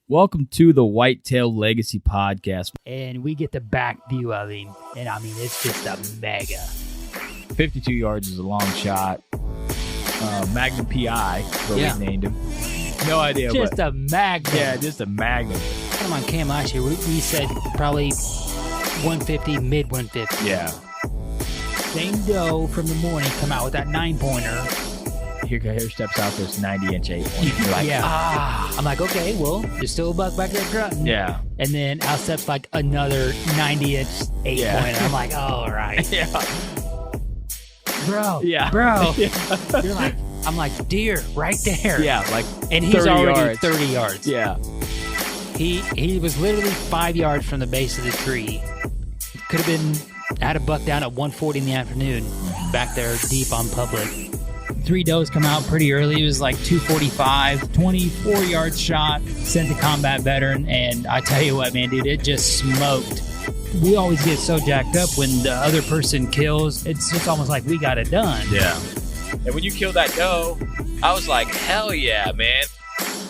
Welcome to the Whitetail Legacy Podcast. And we get the back view of him. And I mean, it's just a mega. 52 yards is a long shot. Magnum PI, what we named him. No idea. Just a magnum. Yeah, just a magnum. Come on cam last year, we said probably 150, mid 150. Yeah. Same doe from the morning come out with that 9-pointer. Here steps out this 90-inch 8-pointer. You're like, I'm like, okay, well, there's still a buck back there grunting. Yeah. And then out steps like another 90-inch 8-pointer. I'm like, all right. Yeah. Bro. Yeah. Bro. Yeah. You're like, I'm like, deer, right there. Yeah, like and he's already yards. 30 yards. Yeah. He was literally 5 yards from the base of the tree. Could have been, had a buck down at 1:40 in the afternoon, back there deep on public. 3 does come out pretty early. It was like 245, 24-yard shot, sent the combat veteran, and I tell you what, man, dude, it just smoked. We always get so jacked up when the other person kills. It's just almost like we got it done. Yeah. And when you killed that doe, I was like, hell yeah, man.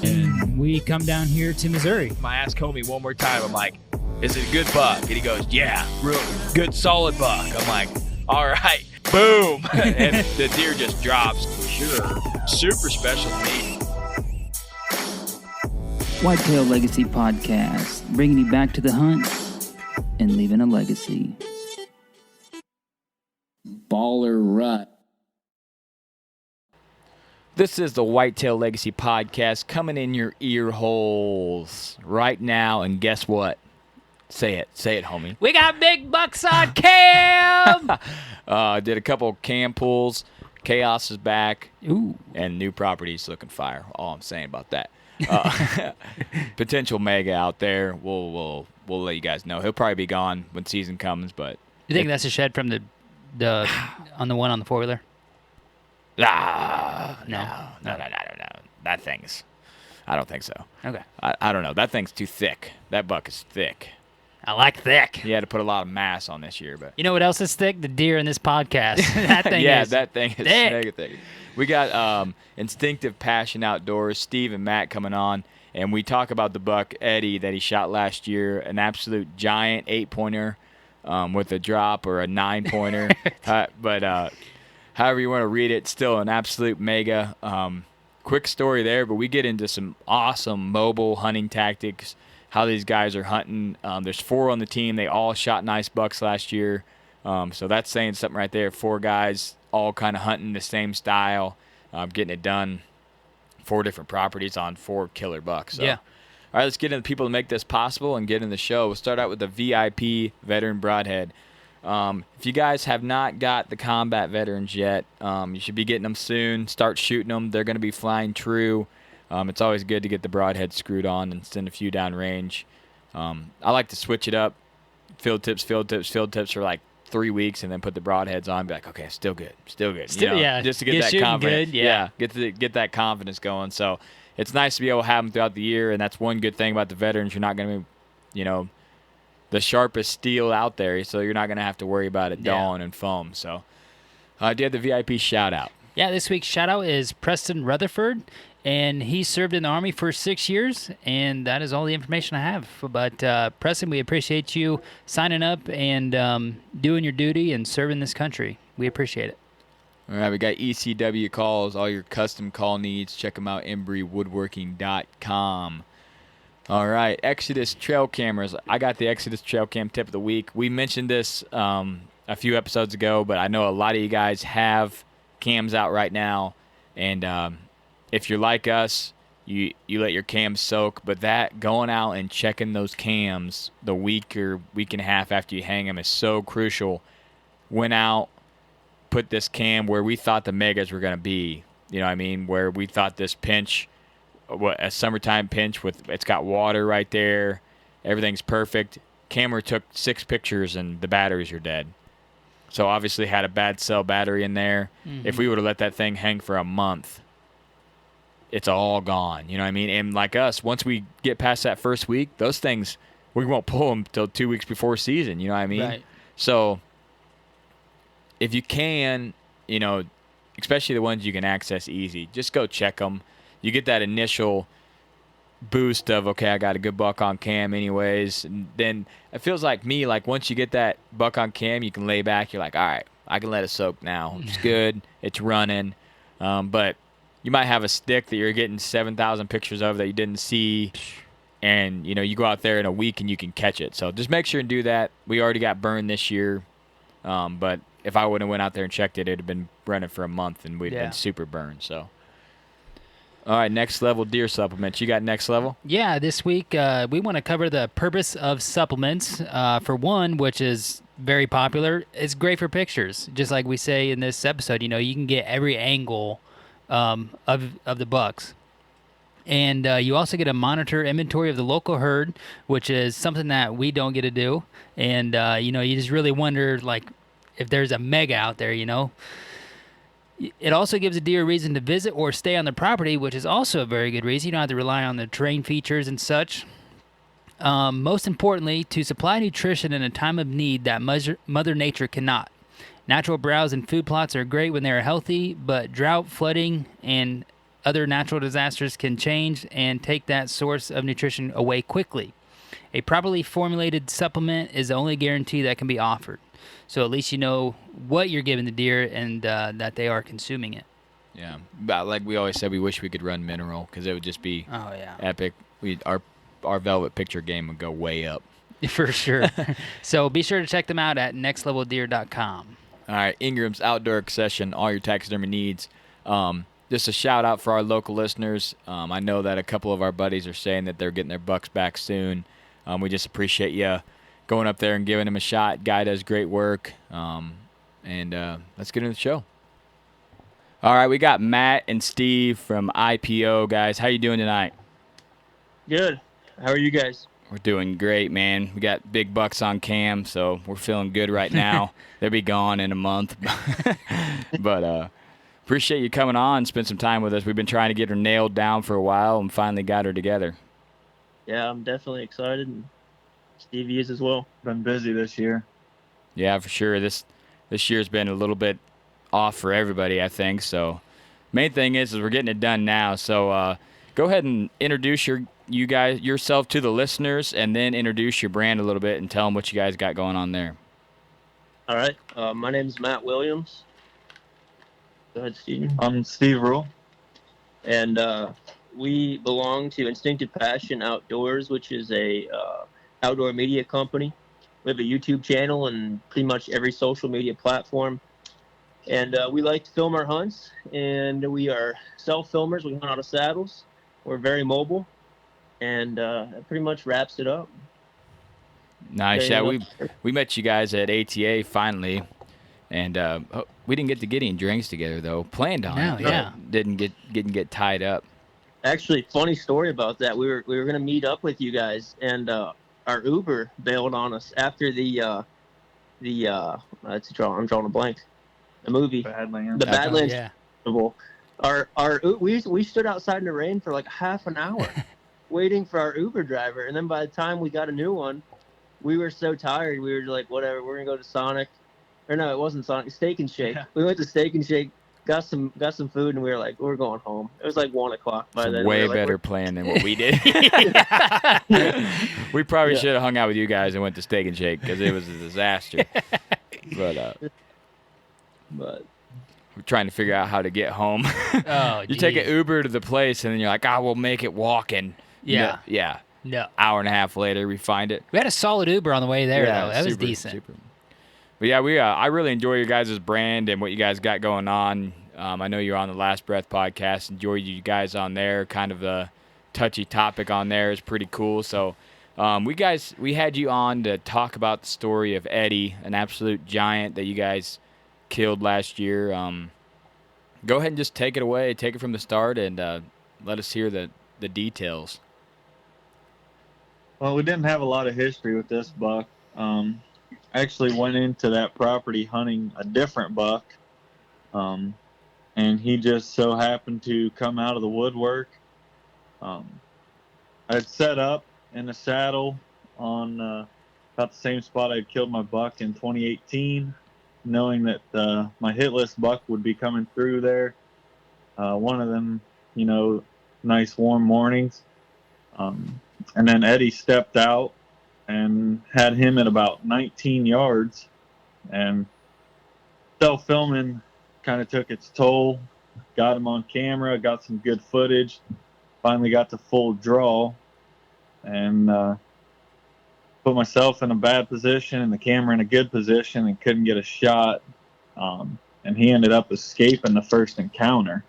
And we come down here to Missouri. I asked Homie one more time. I'm like, is it a good buck? And he goes, yeah, real good, solid buck. I'm like, all right, boom. And the deer just drops. Sure. Super special to me. Whitetail Legacy Podcast, bringing you back to the hunt and leaving a legacy. Baller Rut. This is the Whitetail Legacy Podcast coming in your ear holes right now. And guess what? Say it, homie. We got big bucks on cam. Did a couple cam pulls. Chaos is back. Ooh. And new properties looking fire. All I'm saying about that. Potential mega out there. We'll let you guys know. He'll probably be gone when season comes, but You think that's a shed from the on the one on the 4-wheeler? No. That thing's, I don't think so. Okay. I don't know. That thing's too thick. That buck is thick. I like thick. He had to put a lot of mass on this year, but You know what else is thick? The deer in this podcast. That thing is that thing is thick. mega thick. We got Instinctive Passion Outdoors, Steve and Matt coming on, and we talk about the buck Eddie that he shot last year, an absolute giant 8-pointer with a drop or a 9-pointer. But however you want to read it, still an absolute mega. Quick story there, but we get into some awesome mobile hunting tactics, how these guys are hunting. There's 4 on the team. They all shot nice bucks last year. So that's saying something right there. 4 guys all kind of hunting the same style, getting it done. 4 different properties on 4 killer bucks. So. Yeah. All right, let's get into the people to make this possible and get in the show. We'll start out with the VIP Veteran Broadhead. If you guys have not got the combat veterans yet, you should be getting them soon. Start shooting them. They're going to be flying true. It's always good to get the broadhead screwed on and send a few down range. I like to switch it up. Field tips for like 3 weeks and then put the broadheads on and be like, okay, still good. Yeah, just to get that confidence. Good, yeah. Get that confidence going. So it's nice to be able to have them throughout the year, and that's one good thing about the veterans. You're not going to be, the sharpest steel out there, so you're not going to have to worry about it dulling and foam. So do you have the VIP shout-out? Yeah, this week's shout-out is Preston Rutherford, and he served in the Army for 6 years, and that is all the information I have. But, Preston, we appreciate you signing up and doing your duty and serving this country. We appreciate it. All right, we got ECW calls, all your custom call needs. Check them out, embrywoodworking.com. All right, Exodus trail cameras. I got the Exodus trail cam tip of the week. We mentioned this a few episodes ago, but I know a lot of you guys have cams out right now. And if you're like us, you let your cams soak. But that going out and checking those cams the week or week and a half after you hang them is so crucial. Went out, put this cam where we thought the megas were going to be. You know what I mean? Where we thought this pinch, a summertime pinch with it's got water right there, everything's perfect. Camera took 6 pictures and the batteries are dead. So obviously had a bad cell battery in there. Mm-hmm. If we would have let that thing hang for a month, it's all gone. You know what I mean? And like us, once we get past that first week, those things, we won't pull them till 2 weeks before season. You know what I mean? Right. So if you can, especially the ones you can access easy, just go check them. You get that initial boost of, okay, I got a good buck on cam anyways. And then it feels like me, like once you get that buck on cam, you can lay back. You're like, all right, I can let it soak now. It's good. It's running. But you might have a stick that you're getting 7,000 pictures of that you didn't see. And, you go out there in a week and you can catch it. So just make sure and do that. We already got burned this year. But if I would have went out there and checked it, it'd have been running for a month and we'd have been super burned. So. All right, next level deer supplements. You got next level? Yeah, this week we want to cover the purpose of supplements. For one, which is very popular, it's great for pictures. Just like we say in this episode, you can get every angle of the bucks. And you also get a monitor inventory of the local herd, which is something that we don't get to do. And, you just really wonder, like, if there's a mega out there, It also gives a deer a reason to visit or stay on the property, which is also a very good reason. You don't have to rely on the terrain features and such. Most importantly, to supply nutrition in a time of need that Mother Nature cannot. Natural browse and food plots are great when they are healthy, but drought, flooding, and other natural disasters can change and take that source of nutrition away quickly. A properly formulated supplement is the only guarantee that can be offered. So at least you know what you're giving the deer and that they are consuming it. Yeah, but like we always said, we wish we could run mineral because it would just be epic. Our velvet picture game would go way up. For sure. So be sure to check them out at nextleveldeer.com. All right, Ingram's Outdoor Accession, all your taxidermy needs. Just a shout out for our local listeners. I know that a couple of our buddies are saying that they're getting their bucks back soon. We just appreciate you going up there and giving him a shot. Guy does great work. Let's get into the show. All right, we got Matt and Steve from IPO, guys. How you doing tonight? Good. How are you guys? We're doing great, man. We got big bucks on cam, so we're feeling good right now. They'll be gone in a month. But appreciate you coming on, spend some time with us. We've been trying to get her nailed down for a while and finally got her together. Yeah, I'm definitely excited. And Stevie is as well. Been busy this year. Yeah, for sure. This year's been a little bit off for everybody, I think. So main thing is we're getting it done now. So go ahead and introduce yourself to the listeners, and then introduce your brand a little bit and tell them what you guys got going on there. All right. My name is Matt Williams. Go ahead, Steve. I'm Steve Rule. And we belong to Instinctive Passion Outdoors, which is a outdoor media company. We have a YouTube channel and pretty much every social media platform. And we like to film our hunts, and we are self-filmers. We hunt out of saddles. We're very mobile, and that pretty much wraps it up. Nice. Yeah, we met you guys at ATA finally, and we didn't get to get any drinks together though. Planned on it. Yeah. Didn't get tied up. Actually, funny story about that. We were gonna meet up with you guys, and our Uber bailed on us after I'm drawing a blank. The movie, Badlands. the Badlands Yeah. Festival. We stood outside in the rain for like half an hour, waiting for our Uber driver, and then by the time we got a new one, we were so tired. We were like, whatever, we're gonna go to Sonic, or no, it wasn't Sonic. Steak and Shake. Yeah. We went to Steak and Shake, got some food, and we were like, we're going home. It was like 1 o'clock by then. Way better plan than what we did. We probably should have hung out with you guys and went to Steak and Shake because it was a disaster. But we're trying to figure out how to get home. Oh, you take an Uber to the place, and then you're like, we'll make it walking. Yeah. No. Hour and a half later, we find it. We had a solid Uber on the way there, though. That was decent. Super. But yeah, I really enjoy your guys' brand and what you guys got going on. I know you're on the Last Breath podcast. Enjoy you guys on there. Kind of a touchy topic on there is pretty cool. So we had you on to talk about the story of Eddie, an absolute giant that you guys killed last year. Go ahead and just take it away. Take it from the start and let us hear the details. Well, we didn't have a lot of history with this buck. I actually went into that property hunting a different buck, and he just so happened to come out of the woodwork. I'd set up in the saddle on about the same spot I'd killed my buck in 2018, knowing that my hit list buck would be coming through there. One of them, nice warm mornings. And then Eddie stepped out and had him at about 19 yards. And self-filming kind of took its toll. Got him on camera, got some good footage. Finally got to full draw. And put myself in a bad position and the camera in a good position and couldn't get a shot. And he ended up escaping the first encounter.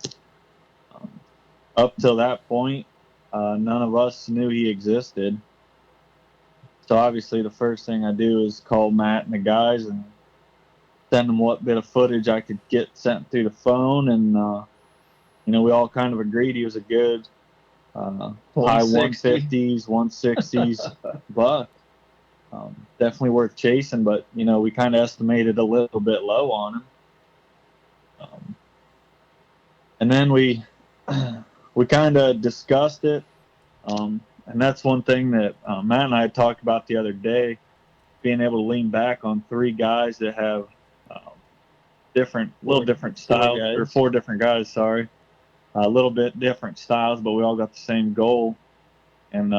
Up till that point, none of us knew he existed. So obviously the first thing I do is call Matt and the guys and send them what bit of footage I could get sent through the phone. And, we all kind of agreed he was a good high 150s, 160s buck. Definitely worth chasing, but, we kind of estimated a little bit low on him. And then we kind of discussed it. And that's one thing that Matt and I had talked about the other day, being able to lean back on 3 guys that have different styles, or 4 different guys, sorry. A little bit different styles, but we all got the same goal. And,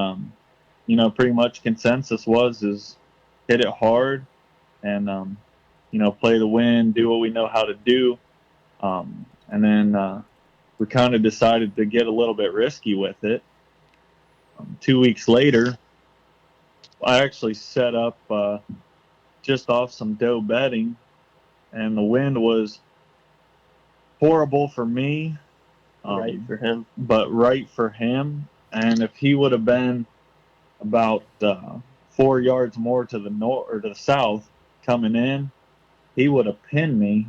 pretty much consensus is hit it hard and, play the wind, do what we know how to do. And then we kind of decided to get a little bit risky with it. 2 weeks later, I actually set up just off some doe bedding, and the wind was horrible for me. Right for him. But right for him. And if he would have been about 4 yards more to the north or to the south coming in, he would have pinned me.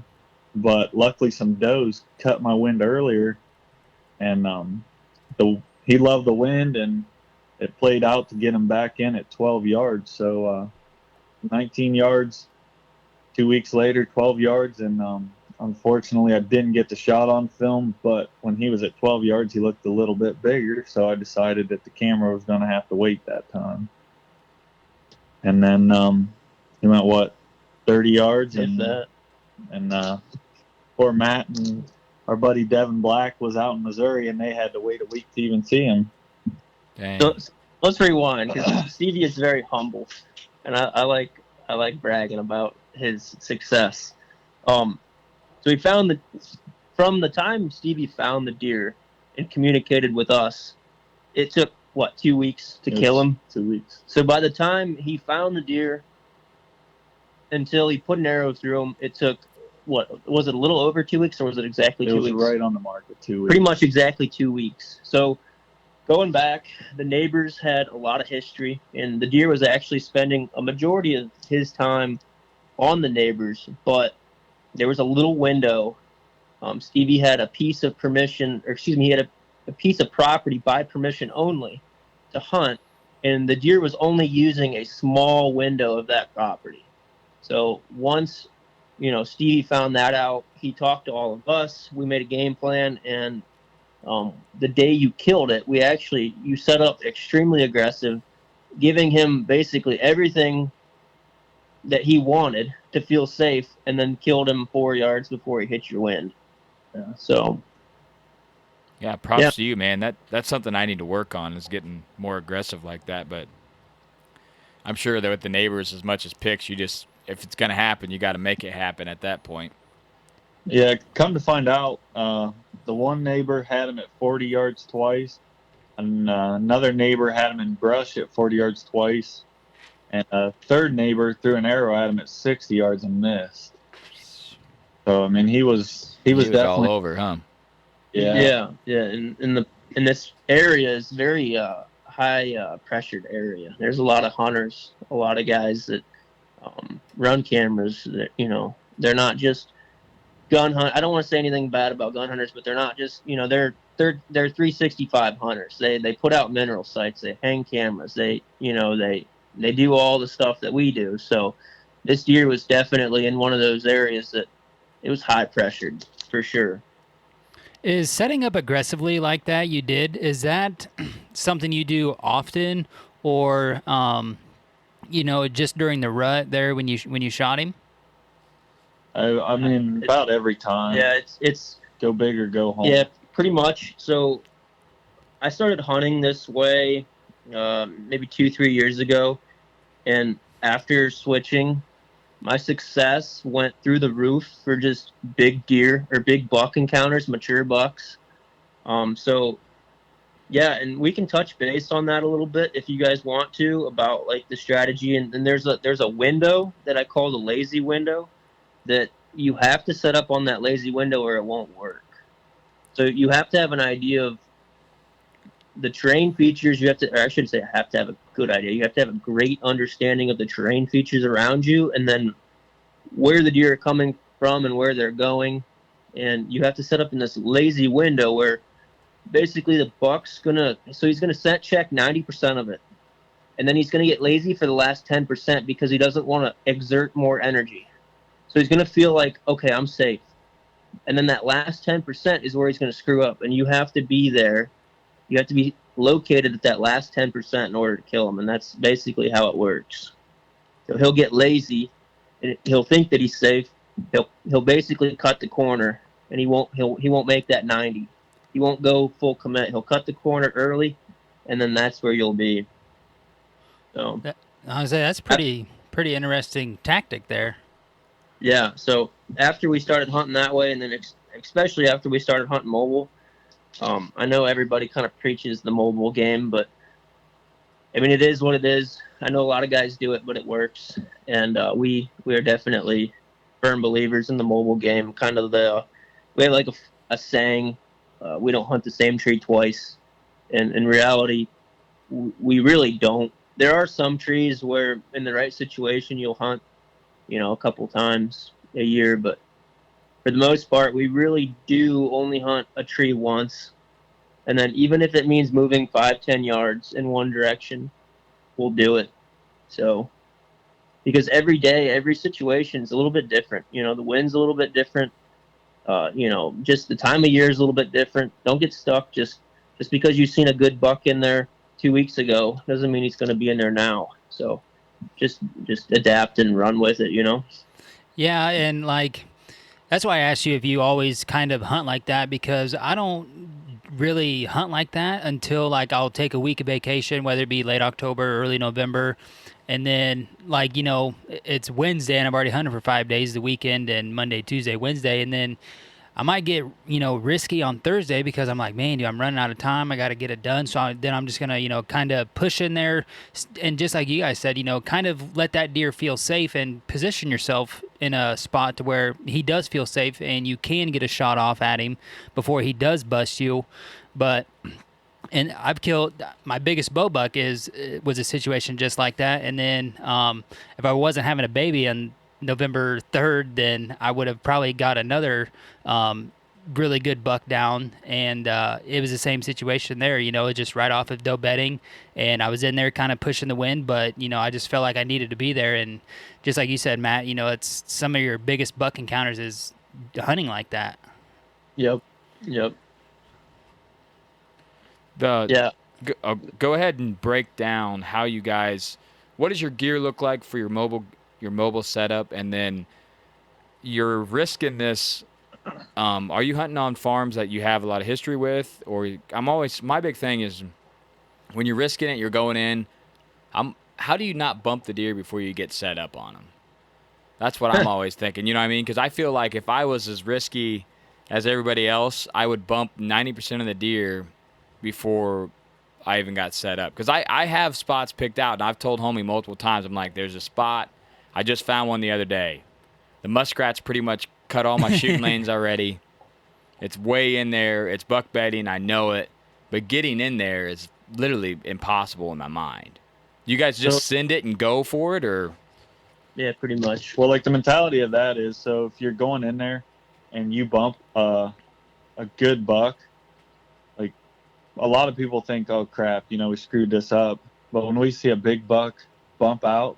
But luckily some does cut my wind earlier, and he loved the wind, and it played out to get him back in at 12 yards. So 19 yards, 2 weeks later, 12 yards, and unfortunately I didn't get the shot on film, but when he was at 12 yards, he looked a little bit bigger, so I decided that the camera was going to have to wait that time. And then he went, 30 yards? And poor Matt and our buddy Devin Black was out in Missouri, and they had to wait a week to even see him. Dang. So let's rewind, because Stevie is very humble, and I like bragging about his success. So he found from the time Stevie found the deer and communicated with us, it took 2 weeks to kill him? 2 weeks. So by the time he found the deer until he put an arrow through him, it took, was it a little over 2 weeks, or was it exactly 2 weeks? It was right on the mark with 2 weeks. Pretty much exactly 2 weeks. So going back, the neighbors had a lot of history, and the deer was actually spending a majority of his time on the neighbors, but there was a little window. Stevie had a piece of permission, he had a piece of property by permission only to hunt, and the deer was only using a small window of that property. So once, Stevie found that out, he talked to all of us. We made a game plan, and the day you killed it, you set up extremely aggressive, giving him basically everything that he wanted to feel safe, and then killed him 4 yards before he hit your wind. Yeah, so. Yeah, props to you, man. That's something I need to work on, is getting more aggressive like that. But I'm sure that with the neighbors, as much as picks, if it's going to happen, you got to make it happen at that point. Yeah, come to find out, the one neighbor had him at 40 yards twice, and another neighbor had him in brush at 40 yards twice, and a third neighbor threw an arrow at him at 60 yards and missed. So I mean, he was definitely all over, huh? Yeah. In this area is very high pressured area. There's a lot of hunters, a lot of guys that run cameras. That they're not just gun hunt. I don't want to say anything bad about gun hunters, but they're not just they're 365 hunters. They put out mineral sites. They hang cameras. They do all the stuff that we do. So this deer was definitely in one of those areas that it was high pressured for sure. Is setting up aggressively like that is that something you do often, or just during the rut there when you shot him? I mean, about every time. Yeah, it's go big or go home. Yeah, pretty much. So I started hunting this way maybe 2-3 years ago, and after switching, my success went through the roof for just big deer or big buck encounters, mature bucks. So yeah, and we can touch base on that a little bit if you guys want to, about like the strategy. And there's a window that I call the lazy window that you have to set up on that lazy window or it won't work. So you have to have an idea of the terrain features. You have to, or I should say, have to have a good idea. You have to have a great understanding of the terrain features around you, and then where the deer are coming from and where they're going. And you have to set up in this lazy window where basically the buck's he's gonna set check 90% of it, and then he's gonna get lazy for the last 10% because he doesn't want to exert more energy. So he's gonna feel like, okay, I'm safe, and then that last 10% is where he's gonna screw up, and you have to be there. You have to be located at that last 10% in order to kill him, and that's basically how it works. So he'll get lazy, and he'll think that he's safe. He'll basically cut the corner, and he won't make that 90. He won't go full commit. He'll cut the corner early, and then that's where you'll be. So I would say that's pretty interesting tactic there. Yeah. So after we started hunting that way, and then especially after we started hunting mobile, I know everybody kind of preaches the mobile game, but I mean, it is what it is. I know a lot of guys do it, but it works, and we are definitely firm believers in the mobile game. Kind of we have like a saying. We don't hunt the same tree twice. And in reality, we really don't. There are some trees where in the right situation you'll hunt, a couple times a year, but for the most part, we really do only hunt a tree once. And then even if it means moving 5-10 yards in one direction, we'll do it. So, because every day, every situation is a little bit different. The wind's a little bit different. Just the time of year is a little bit different. Don't get stuck just because you've seen a good buck in there 2 weeks ago doesn't mean he's going to be in there now. So just adapt and run with it, Yeah, and like that's why I asked you if you always kind of hunt like that, because I don't really hunt like that until like I'll take a week of vacation, whether it be late October or early November. And then, like, it's Wednesday and I've already hunted for 5 days, the weekend, and Monday, Tuesday, Wednesday. And then I might get, risky on Thursday because I'm like, man, dude, I'm running out of time. I got to get it done. So then I'm just going to, kind of push in there. And just like you guys said, kind of let that deer feel safe and position yourself in a spot to where he does feel safe and you can get a shot off at him before he does bust you. And I've killed my biggest bow buck was a situation just like that. And then if I wasn't having a baby on November 3rd, then I would have probably got another really good buck down. And it was the same situation there, just right off of doe bedding. And I was in there kind of pushing the wind, but, I just felt like I needed to be there. And just like you said, Matt, it's some of your biggest buck encounters is hunting like that. Yep. Go ahead and break down how you guys. What does your gear look like for your mobile setup, and then you're risking this. Are you hunting on farms that you have a lot of history with, or my big thing is when you're risking it, you're going in. How do you not bump the deer before you get set up on them? That's what I'm always thinking. You know what I mean? Because I feel like if I was as risky as everybody else, I would bump 90% of the deer before I even got set up. Because I have spots picked out, and I've told homie multiple times, I'm like, there's a spot. I just found one the other day. The muskrat's pretty much cut all my shooting lanes already. It's way in there. It's buck bedding. I know it. But getting in there is literally impossible in my mind. You guys just send it and go for it, or? Yeah, pretty much. Well, like the mentality of that is, so if you're going in there and you bump a good buck, like a lot of people think, oh crap, we screwed this up. But when we see a big buck bump out,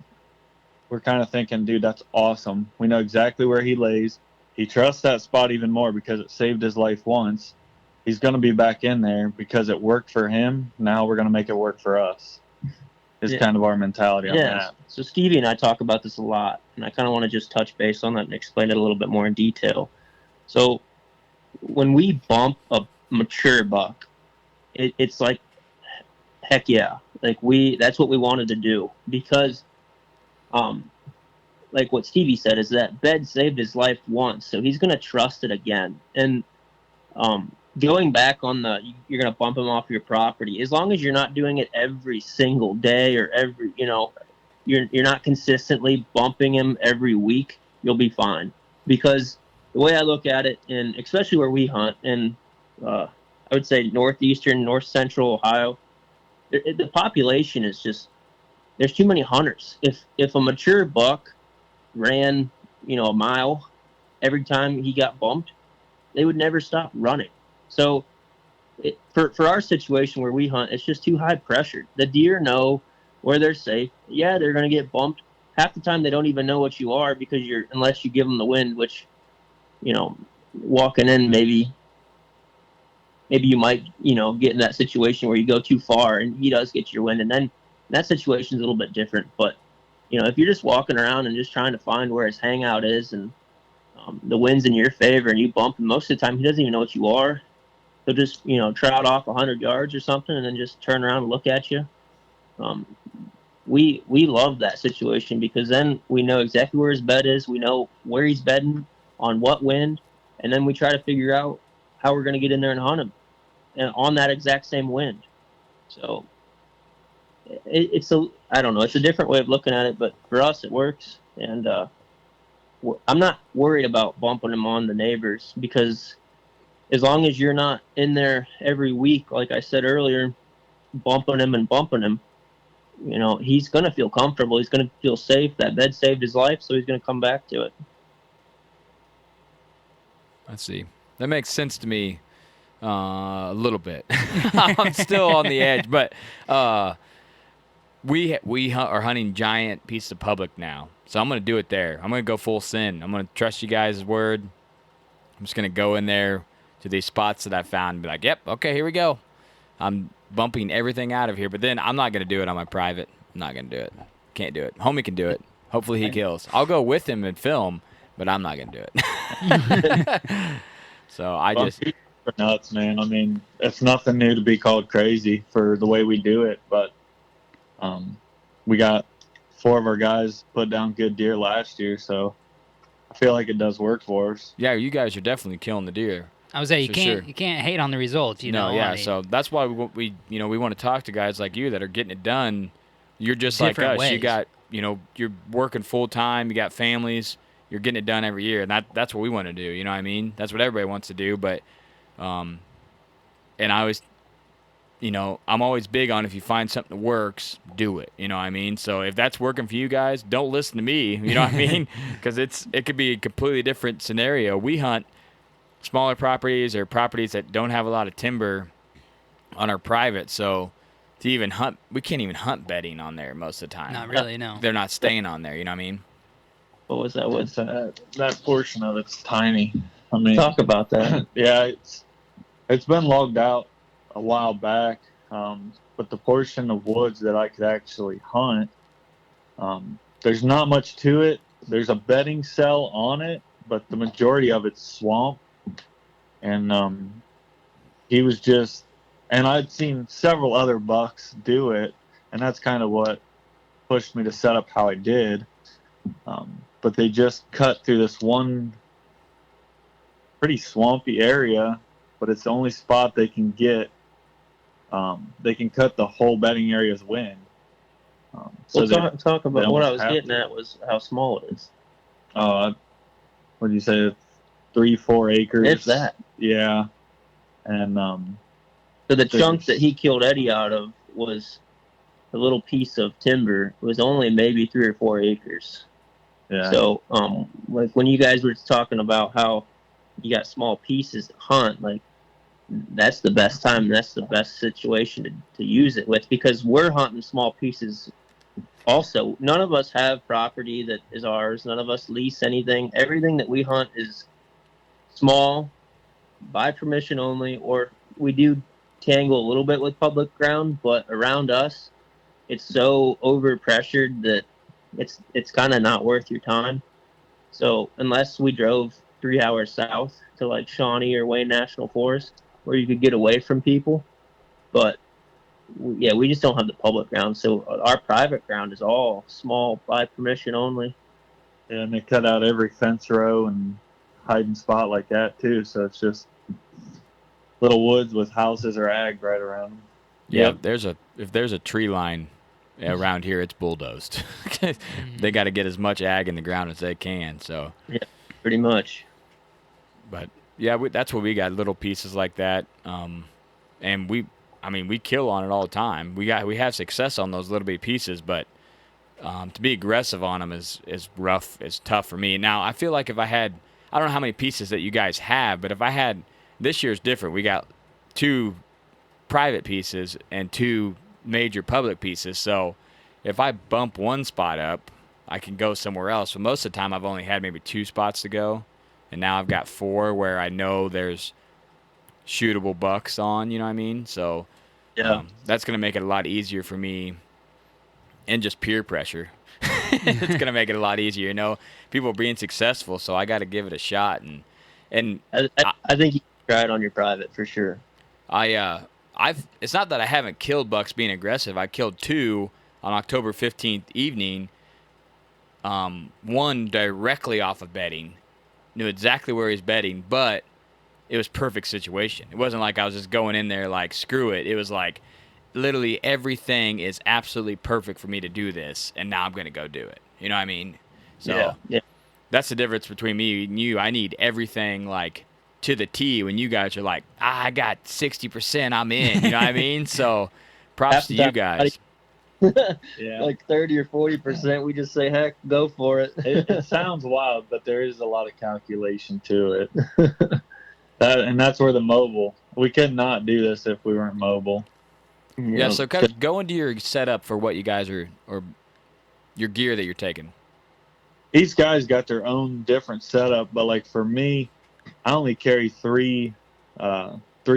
we're kind of thinking, dude, that's awesome. We know exactly where he lays. He trusts that spot even more because it saved his life once. He's going to be back in there because it worked for him. Now we're going to make it work for us. Is kind of our mentality on that. So Stevie and I talk about this a lot, and I kind of want to just touch base on that and explain it a little bit more in detail. So when we bump a mature buck, it's like, heck yeah. Like that's what we wanted to do because, like what Stevie said, is that bed saved his life once, so he's gonna trust it again. And going back on you're gonna bump him off your property, as long as you're not doing it every single day or every, you're not consistently bumping him every week, you'll be fine. Because the way I look at it, and especially where we hunt, in I would say northeastern, north central Ohio, the population is just, there's too many hunters. If a mature buck ran, a mile every time he got bumped, they would never stop running. So for our situation where we hunt, it's just too high pressure. The deer know where they're safe. Yeah, they're going to get bumped. Half the time they don't even know what you are because unless you give them the wind, which, walking in, maybe you might, get in that situation where you go too far and he does get your wind. And then that situation is a little bit different. But, if you're just walking around and just trying to find where his hangout is and the wind's in your favor and you bump him, most of the time he doesn't even know what you are. He'll just, trout off 100 yards or something and then just turn around and look at you. We love that situation because then we know exactly where his bed is. We know where he's bedding, on what wind, and then we try to figure out how we're going to get in there and hunt him, and on that exact same wind. So I don't know, it's a different way of looking at it, but for us it works. And I'm not worried about bumping him on the neighbors because as long as you're not in there every week, like I said earlier, bumping him, he's going to feel comfortable. He's going to feel safe. That bed saved his life, so he's going to come back to it. Let's see. That makes sense to me a little bit. I'm still on the edge, but we are hunting giant pieces of public now. So I'm going to do it there. I'm going to go full send. I'm going to trust you guys' word. I'm just going to go in there to these spots that I found and be like, yep, okay, here we go. I'm bumping everything out of here, but then I'm not going to do it on my private. I'm not going to do it. Can't do it. Homie can do it. Hopefully he kills. I'll go with him and film, but I'm not going to do it. So I just... nuts, man. I mean, it's nothing new to be called crazy for the way we do it, but we got 4 of our guys put down good deer last year, so I feel like it does work for us. Yeah, you guys are definitely killing the deer. I would say you can't hate on the results, No, yeah. So that's why we want to talk to guys like you that are getting it done. You're just like us. Ways. You got, you're working full time. You got families. You're getting it done every year, and that's what we want to do. You know what I mean? That's what everybody wants to do. But, and I always, I'm always big on if you find something that works, do it. You know what I mean? So if that's working for you guys, don't listen to me. You know what I mean? Because it could be a completely different scenario. We hunt smaller properties or properties that don't have a lot of timber on our private, so to even hunt, we can't even hunt bedding on there most of the time. Not really, no. They're not staying on there, you know what I mean? What was that? What's that? That portion of it's tiny. I mean, talk about that. Yeah, it's been logged out a while back, but the portion of woods that I could actually hunt, there's not much to it. There's a bedding cell on it, but the majority of it's swamp. And he was just, and I'd seen several other bucks do it, and that's kind of what pushed me to set up how I did. But they just cut through this one pretty swampy area, but it's the only spot they can get. They can cut the whole bedding area's wind. So talk about what I was getting at was how small it is. What did you say? 3-4 acres. If that. Yeah. And so the chunk that he killed Eddie out of was a little piece of timber. It was only maybe 3 or 4 acres. Yeah. So like when you guys were talking about how you got small pieces to hunt, like that's the best time, that's the best situation to use it with, because we're hunting small pieces also. None of us have property that is ours. None of us lease anything. Everything that we hunt is small, by permission only, or we do tangle a little bit with public ground, but around us it's so overpressured that it's kind of not worth your time. So unless we drove 3 hours south to like Shawnee or Wayne National Forest where you could get away from people, but we just don't have the public ground. So our private ground is all small by permission only. Yeah, and they cut out every fence row and hiding spot like that too. So it's just little woods with houses or ag right around them. Yeah, Yep. if there's a tree line around here, it's bulldozed. They got to get as much ag in the ground as they can. So Yeah, pretty much. But yeah, that's what we got, little pieces like that. And we kill on it all the time. We have success on those little bitty pieces, but to be aggressive on them is rough. It's tough for me. Now I feel like if I don't know how many pieces that you guys have, but if I had, this year's different. We got 2 private pieces and 2 major public pieces. So if I bump one spot up, I can go somewhere else. But most of the time, I've only had maybe 2 spots to go. And now I've got 4 where I know there's shootable bucks on, you know what I mean? So Yeah. that's going to make it a lot easier for me, and just peer pressure. It's going to make it a lot easier, you know? People being successful, so I got to give it a shot. And I think you can try it on your private for sure. It's not that I haven't killed bucks being aggressive. I killed 2 on October 15th evening. One directly off of bedding. Knew exactly where he's bedding, but it was perfect situation. It wasn't like I was just going in there like, screw it. It was like, literally everything is absolutely perfect for me to do this, and now I'm going to go do it. You know what I mean? So yeah. that's the difference between me and you. I need everything like to the T, when you guys are like, I got 60%, I'm in. You know what I mean? So props to you guys. Yeah. Like 30 or 40%, we just say, heck, go for it. It sounds wild, but there is a lot of calculation to it. And that's where the mobile. We could not do this if we weren't mobile. Yeah, so kind of go into your setup for what you guys are, or your gear that you're taking. Each guy's got their own different setup, but like for me, I only carry 3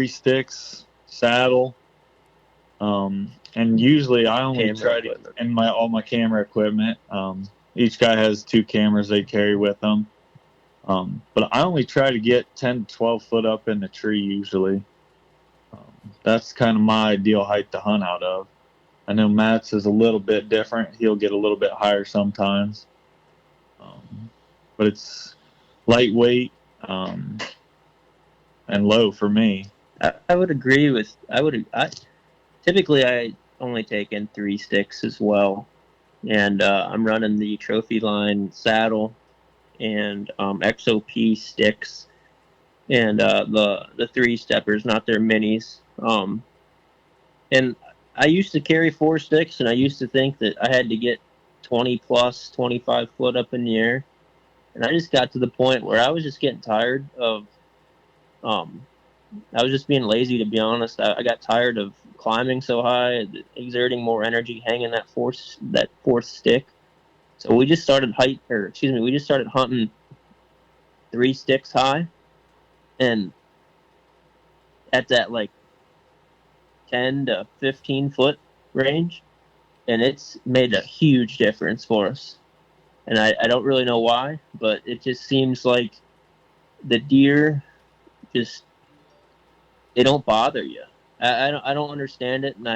sticks, saddle, and usually I only Camera try to, equipment. and all my camera equipment. Each guy has 2 cameras they carry with them. But I only try to get 10 to 12 foot up in the tree usually. That's kind of my ideal height to hunt out of. I know Matt's is a little bit different. He'll get a little bit higher sometimes. But it's lightweight and low for me. I would agree with. Typically I only take in 3 sticks as well, and I'm running the trophy line saddle and XOP sticks, and the 3 steppers, not their minis. And I used to carry 4 sticks, and I used to think that I had to get 20 plus 25 foot up in the air, and I just got to the point where I was just getting tired of. I was just being lazy, to be honest. I got tired of climbing so high, exerting more energy, hanging that fourth stick. So we just started hunting 3 sticks high, and at that like 10 to 15 foot range, and it's made a huge difference for us. And I don't really know why, but it just seems like the deer just, they don't bother you. I don't understand it, and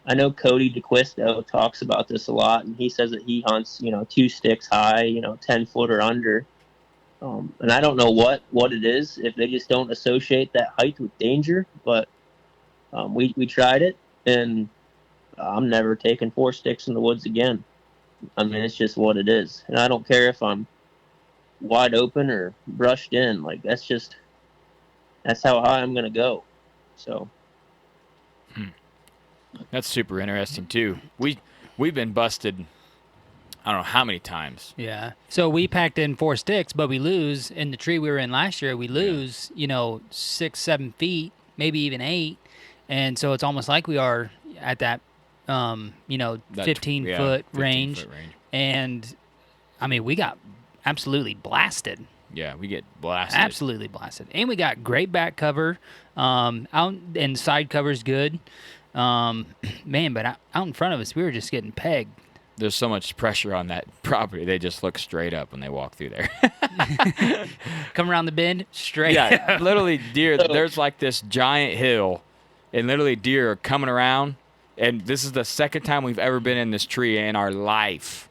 I know Cody DeQuisto talks about this a lot, and he says that he hunts 2 sticks high, 10 foot or under, and I don't know what it is, if they just don't associate that height with danger. But we tried it, and I'm never taking 4 sticks in the woods again. I mean, it's just what it is, and I don't care if I'm wide open or brushed in. Like, that's how high I'm gonna go. So That's super interesting too. We've been busted, I don't know how many times. Yeah. So we packed in 4 sticks, but we lose in the tree we were in last year. We lose, 6, 7 feet, maybe even 8, and so it's almost like we are at that, 15 foot range. And I mean, we got absolutely blasted. Yeah, we get blasted. Absolutely blasted, and we got great back cover, out and side cover's good. Man, but out in front of us, we were just getting pegged. There's so much pressure on that property. They just look straight up when they walk through there. Come around the bend, straight Yeah, up. literally, deer. There's like this giant hill and literally deer are coming around, and this is the second time we've ever been in this tree in our life.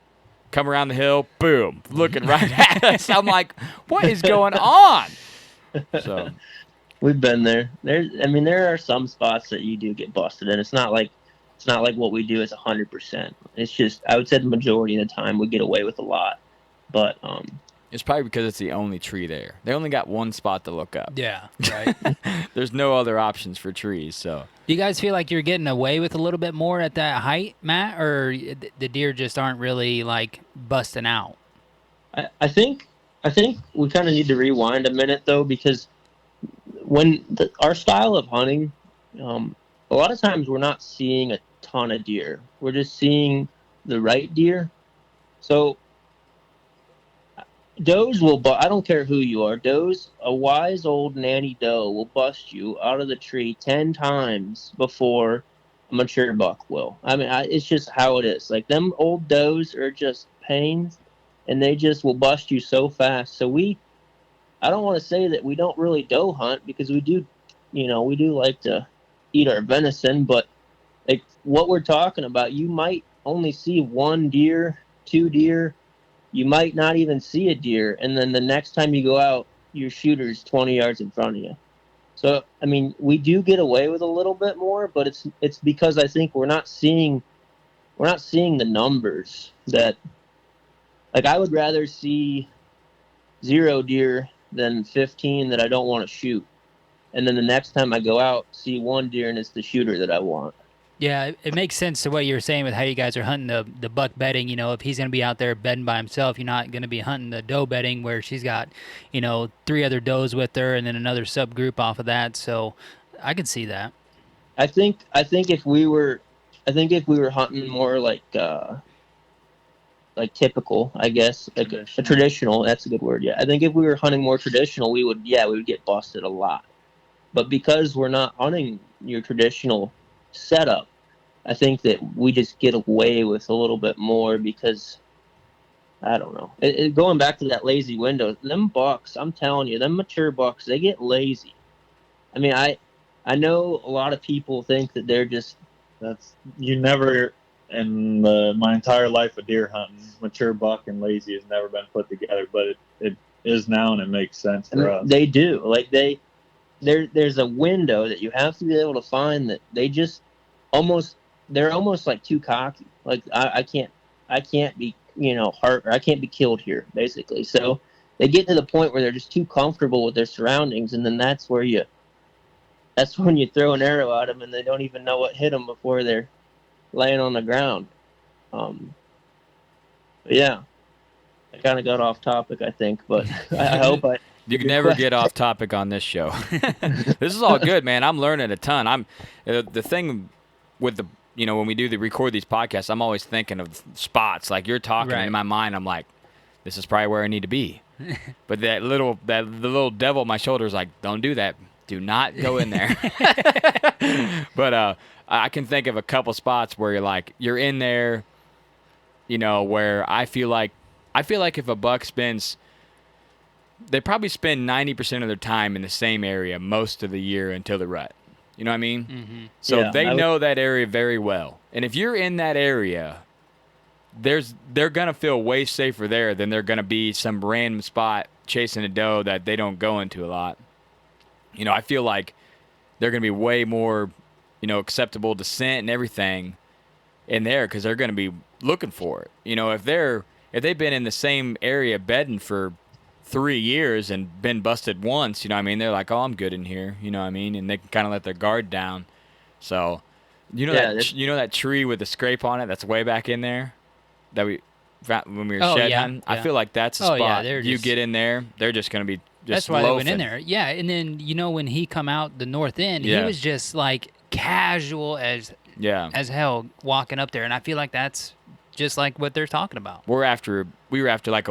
Come around the hill, boom, looking right at us. I'm like, what is going on? So We've been there. There are some spots that you do get busted in. It's not like what we do is 100%. It's just, I would say the majority of the time we get away with a lot. But it's probably because it's the only tree there. They only got one spot to look up. Yeah, right. There's no other options for trees. So, do you guys feel like you're getting away with a little bit more at that height, Matt, or the deer just aren't really like busting out? I think we kind of need to rewind a minute though, because when our style of hunting, a lot of times we're not seeing a ton of deer. We're just seeing the right deer. So does will, but I don't care who you are. Does, a wise old nanny doe will bust you out of the tree 10 times before a mature buck will. It's just how it is. Like, them old does are just pains, and they just will bust you so fast. So I don't want to say that we don't really doe hunt, because we do like to eat our venison, but like what we're talking about, you might only see one deer, two deer. You might not even see a deer, and then the next time you go out, your shooter's 20 yards in front of you. So, we do get away with a little bit more, but it's because I think we're not seeing the numbers that, like, I would rather see 0 deer than 15 that I don't want to shoot. And then the next time I go out, see 1 deer, and it's the shooter that I want. Yeah, it makes sense to what you're saying with how you guys are hunting the buck bedding. If he's going to be out there bedding by himself, you're not going to be hunting the doe bedding where she's got, 3 other does with her and then another subgroup off of that. So I can see that. I think if we were hunting more like typical, I guess, like a traditional, that's a good word. Yeah. I think if we were hunting more traditional, we would get busted a lot. But because we're not hunting your traditional setup, I think that we just get away with a little bit more, because I don't know. Going back to that lazy window, them bucks, I'm telling you, them mature bucks, they get lazy. I know a lot of people think that they're just, you never in my entire life of deer hunting, mature buck and lazy has never been put together, but it is now, and it makes sense for us. They do. Like, there's a window that you have to be able to find that they're almost like too cocky. Like, I can't be, hurt, or I can't be killed here, basically. So they get to the point where they're just too comfortable with their surroundings, and then that's when you throw an arrow at them, and they don't even know what hit them before they're laying on the ground. But yeah, I kind of got off topic, I think, but I hope I. You can never get off topic on this show. This is all good, man. I'm learning a ton. The thing with when we record these podcasts, I'm always thinking of spots. Like, you're talking, right. In my mind, I'm like, this is probably where I need to be. But the little devil on my shoulder is like, don't do that. Do not go in there. But I can think of a couple spots where you're in there, where I feel like if a buck spends, they probably spend 90% of their time in the same area most of the year until the rut. You know what I mean? Mm-hmm. So Yeah, they know that area very well. And if you're in that area, they're going to feel way safer there than they're going to be some random spot chasing a doe that they don't go into a lot. I feel like they're going to be way more, acceptable to scent and everything in there, because they're going to be looking for it. If they've been in the same area bedding for 3 years and been busted once, they're like, oh, I'm good in here, and they can kind of let their guard down. So, that tree with the scrape on it that's way back in there that we found when we were shed hunting? Yeah. I feel like that's a spot. You get in there, they're just going to be just that's why loafing. They went in there. Yeah, and then, when he come out the north end, he was just like casual as hell walking up there, and I feel like that's just like what they're talking about. We were after like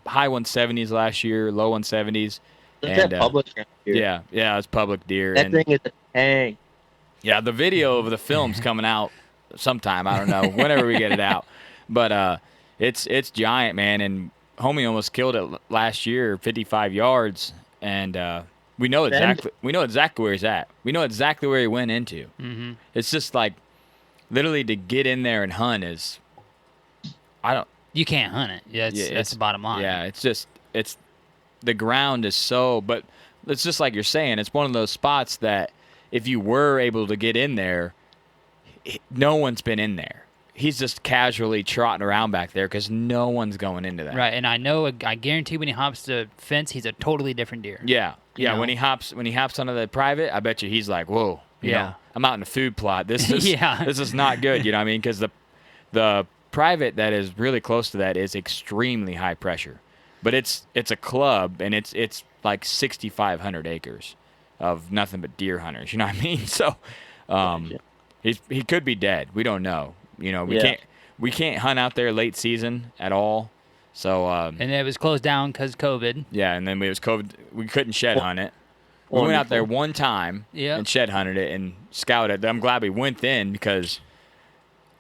high 170s last year, low 170s. That's public deer. Yeah, it's public deer. That thing is a tank. Yeah, the video of the film's coming out sometime. I don't know, whenever we get it out. But it's giant, man. And homie almost killed it last year, 55 yards. And We know exactly where he's at. We know exactly where he went into. Mm-hmm. It's just like literally to get in there and hunt is You can't hunt it. That's the bottom line. Yeah, it's the ground is so, but it's just like you're saying, it's one of those spots that if you were able to get in there, no one's been in there. He's just casually trotting around back there because no one's going into that. Right, and I guarantee when he hops the fence, he's a totally different deer. Yeah, yeah. know? When he hops onto the private, I bet you he's like, whoa. You know, I'm out in the food plot. This is this is not good. You know what I mean? Because the private that is really close to that is extremely high pressure, but it's a club and it's like 6,500 acres of nothing but deer hunters. You know what I mean? So, he could be dead. We don't know. You know, we can't hunt out there late season at all. So and it was closed down because COVID. Yeah, and then it was COVID. We couldn't shed hunt it. We went out there one time and shed hunted it and scouted. I'm glad we went then because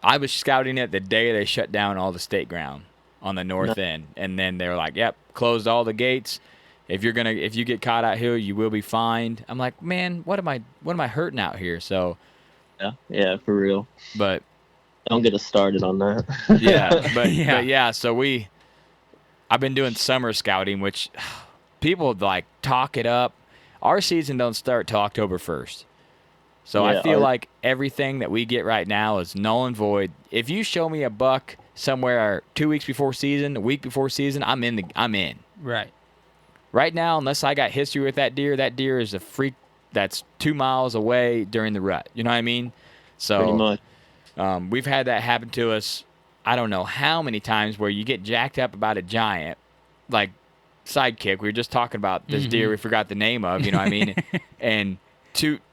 I was scouting it the day they shut down all the state ground on the north end, and then they were like, "Yep, closed all the gates. If you get caught out here, you will be fined." I'm like, "Man, what am I hurting out here?" So yeah, for real. But don't get us started on that. but yeah. So I've been doing summer scouting, which people like talk it up. Our season don't start till October 1st. So I feel like everything that we get right now is null and void. If you show me a buck somewhere 2 weeks before season, a week before season, I'm in. Right. Right now, unless I got history with that deer is a freak that's 2 miles away during the rut. You know what I mean? So pretty much. We've had that happen to us I don't know how many times where you get jacked up about a giant, like Sidekick. We were just talking about this deer we forgot the name of, you know what I mean? And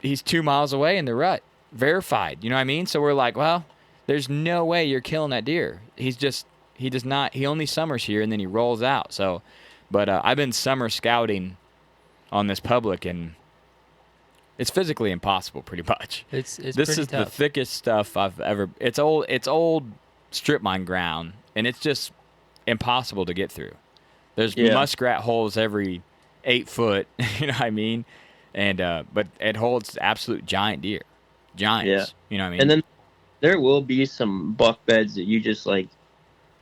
he's 2 miles away in the rut, verified, you know what I mean? So we're like, well, there's no way you're killing that deer. He only summers here and then he rolls out. So, but I've been summer scouting on this public and it's physically impossible pretty much. This is tough. The thickest stuff I've ever, it's old strip mine ground and it's just impossible to get through. There's muskrat holes every 8 foot, you know what I mean? And but it holds absolute giants. You know what I mean? And then there will be some buck beds that you just like,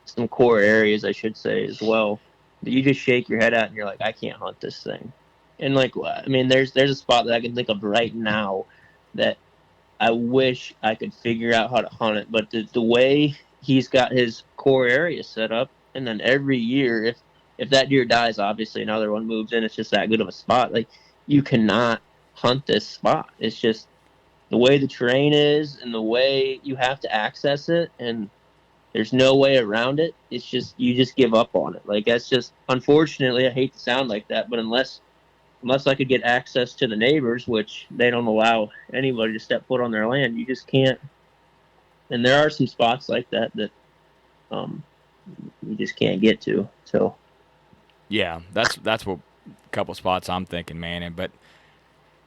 some core areas I should say as well, that you just shake your head at and you're like, I can't hunt this thing. And like, I mean, there's a spot that I can think of right now that I wish I could figure out how to hunt it, but the way he's got his core area set up, and then every year if that deer dies, obviously another one moves in. It's just that good of a spot. Like, you cannot hunt this spot. It's just the way the terrain is and the way you have to access it, and there's no way around it. It's just, you just give up on it. Like, that's just, unfortunately, I hate to sound like that, but unless I could get access to the neighbors, which they don't allow anybody to step foot on their land, you just can't. And there are some spots like that you just can't get to. So yeah, that's what a couple spots I'm thinking, man. But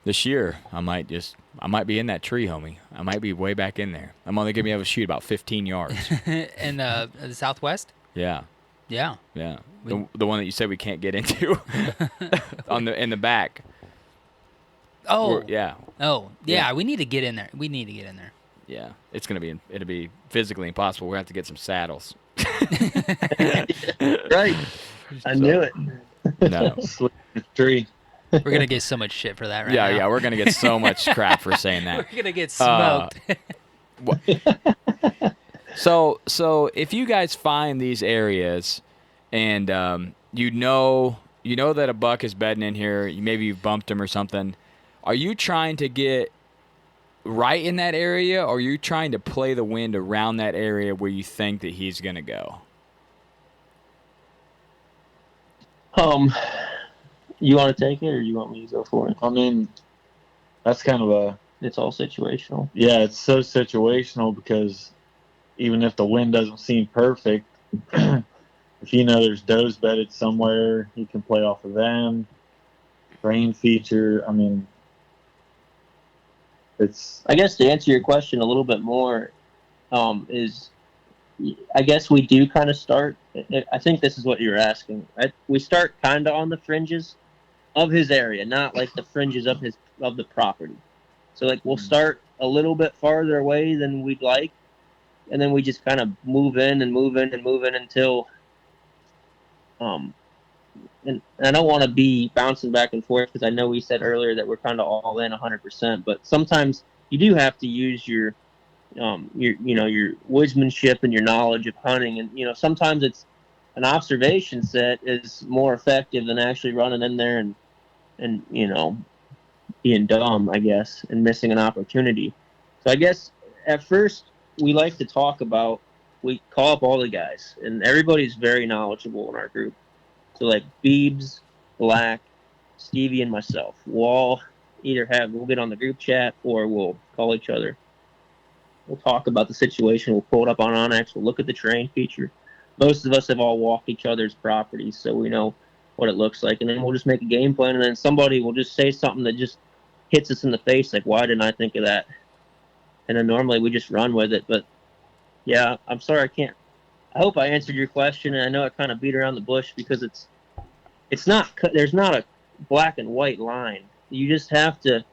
this year I might be in that tree, homie. I might be way back in there. I'm only gonna be able to shoot about 15 yards. In the southwest. Yeah. Yeah. Yeah. The one that you said we can't get into in the back. Oh. Yeah. Oh, yeah. We need to get in there. Yeah. It'll be physically impossible. We're gonna have to get some saddles. Right. I knew it. No. Tree. We're gonna get so much shit for that right now. Yeah, we're gonna get so much crap for saying that. We're gonna get smoked. So if you guys find these areas and you know that a buck is bedding in here, maybe you've bumped him or something, are you trying to get right in that area, or are you trying to play the wind around that area where you think that he's gonna go? You want to take it, or you want me to go for it? I mean, that's kind of it's all situational. Yeah, it's so situational because even if the wind doesn't seem perfect, if you know there's does bedded somewhere, you can play off of them. Rain feature, I mean, it's... I guess to answer your question a little bit more, is I guess we do kind of start, I think this is what you're asking. We start kind of on the fringes of his area, not like the fringes of the property. So like we'll start a little bit farther away than we'd like, and then we just kind of move in and move in and move in until and I don't want to be bouncing back and forth because I know we said earlier that we're kind of all in 100%, but sometimes you do have to use your your woodsmanship and your knowledge of hunting, and sometimes it's an observation set is more effective than actually running in there and being dumb, I guess, and missing an opportunity. So I guess at first we like to talk about, we call up all the guys, and everybody's very knowledgeable in our group. So like Beebs, Black, Stevie, and myself, we'll get on the group chat or we'll call each other. We'll talk about the situation. We'll pull it up on Onyx. We'll look at the terrain feature. Most of us have all walked each other's properties, so we know what it looks like. And then we'll just make a game plan, and then somebody will just say something that just hits us in the face, like, why didn't I think of that? And then normally we just run with it. But, yeah, I'm sorry I can't. I hope I answered your question, and I know I kind of beat around the bush because it's not – there's not a black and white line. You just have to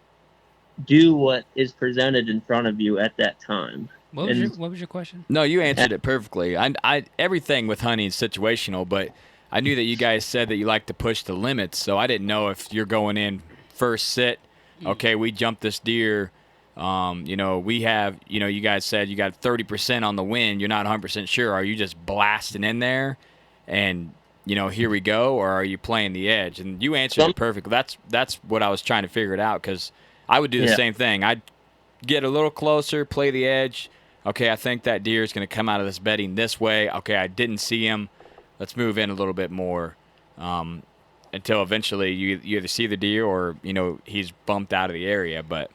do what is presented in front of you at that time. What was your question? No, you answered it perfectly. I everything with hunting is situational, but I knew that you guys said that you like to push the limits, so I didn't know if you're going in first sit. Okay, we jumped this deer. We have, you guys said you got 30% on the wind. You're not 100% sure. Are you just blasting in there and, here we go, or are you playing the edge? And you answered it perfectly. That's what I was trying to figure it out, because I would do the same thing. I'd get a little closer, play the edge. Okay, I think that deer is going to come out of this bedding this way. Okay, I didn't see him. Let's move in a little bit more until eventually you either see the deer or, he's bumped out of the area. But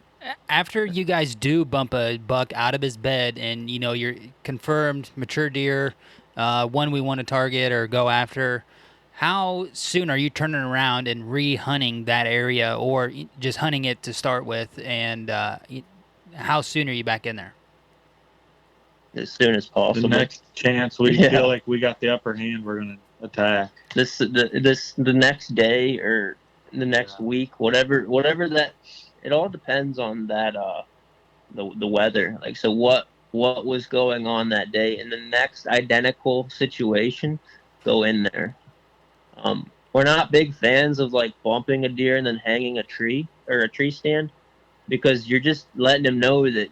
after you guys do bump a buck out of his bed and, you're confirmed mature deer, one we want to target or go after, how soon are you turning around and re-hunting that area or just hunting it to start with? And how soon are you back in there? As soon as possible. The next chance we feel like we got the upper hand, we're going to attack. The next day or the next week, whatever that. It all depends on that the weather. Like, so what was going on that day? In the next identical situation, go in there. We're not big fans of like bumping a deer and then hanging a tree or a tree stand, because you're just letting them know that